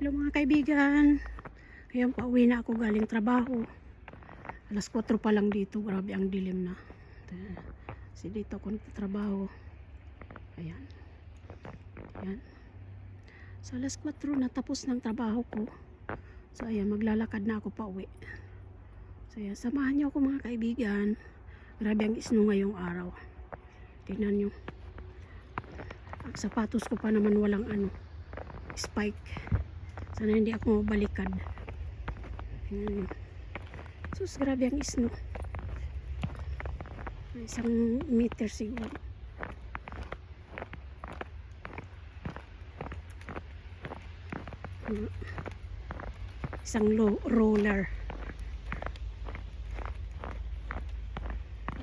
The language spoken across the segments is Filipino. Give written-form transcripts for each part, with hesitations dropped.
Hello mga kaibigan. Ngayon pauwi na ako galing trabaho. Alas 4 pa lang dito. Grabe ang dilim na. Kasi dito ako nagtatrabaho. Ayan. Ayan. So alas 4 natapos ng trabaho ko. So ayan, maglalakad na ako pauwi. So ayan, samahan niyo ako mga kaibigan. Grabe ang snow ngayong araw. Tingnan niyo. Ang sapatos ko pa naman walang spike. Sana hindi ako mabalikad. Sus, grabe ang snow. Isang meter siguro. Isang roller.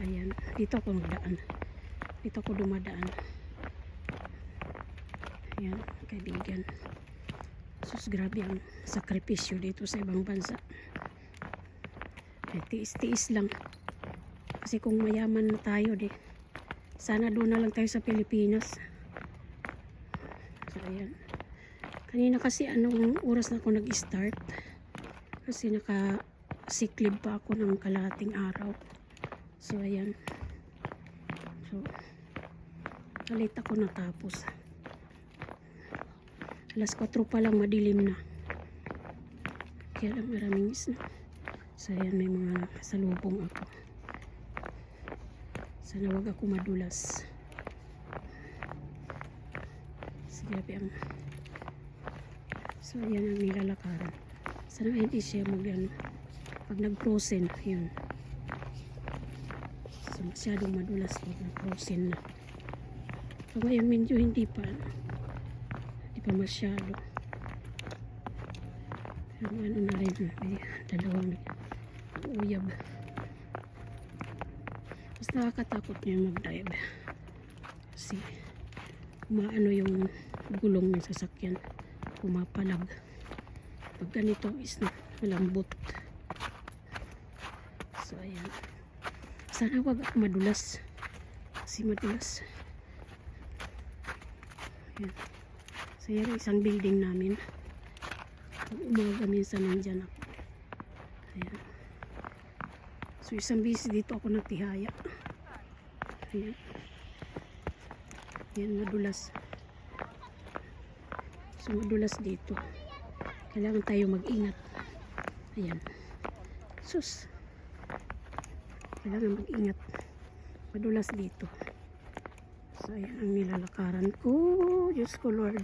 Ayan, dito ako magdaan. Dito ako dumadaan. Ayan, kaibigan. Sus, grabe ang sakripisyo dito sa ibang bansa. Tiis-tiis lang. Kasi kung mayaman na tayo, sana doon na lang tayo sa Pilipinas. So, ayan. Kanina kasi anong oras na ako nag-start. Kasi naka-sick leave pa ako ng kalahating araw. So, ayan. So, kalit ako natapos. Alas 4 pa lang madilim na. Kaya lang maraming snow. So ayan, may mga salubong ako. Sana wag ako madulas. Sige, so ayan ang nilalakaran. Sana hindi siya pag nag-crossing, yun. So masyadong madulas pag nag-crossing na. So ngayon medyo hindi pa masyado. Pero na rin, may dalawang uyab. Mas nakakatakot niya mag-drive. Kasi umaano yung gulong ng sasakyan. Pumapalag. Pag ganito is malambot. So ayan. Sana wag ako madulas. Kasi madulas. Ayan. So yan isang building namin. Umaga minsan nandyan ako. Ayan. So isang beses dito ako nagtihaya. Ayan. Ayan, madulas. So madulas dito. Kailangan tayo mag-ingat. Ayan. Sus. Kailangan mag-ingat. Madulas dito. So ayan ang nilalakaran ko. Diyos ko Lord.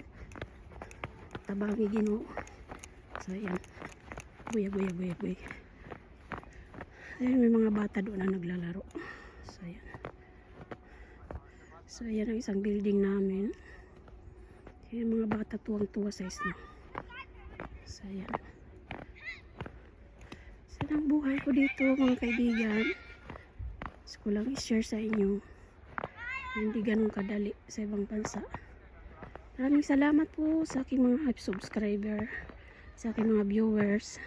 Tabangi Ginoo. So ayan. Buya. Ayan, may mga bata doon na naglalaro. So ayan. So ayan ang isang building namin. Ayan, mga bata tuwang-tuwa sa snow. So ayan. So ang buhay ko dito mga kaibigan. So ko lang i-share sa inyo. Hindi ganun kadali sa ibang bansa. Maraming salamat po sa aking mga subscriber, sa aking mga viewers.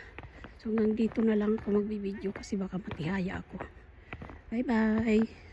So hanggang dito na lang ako magbibideo kasi baka matihaya ako. Bye bye!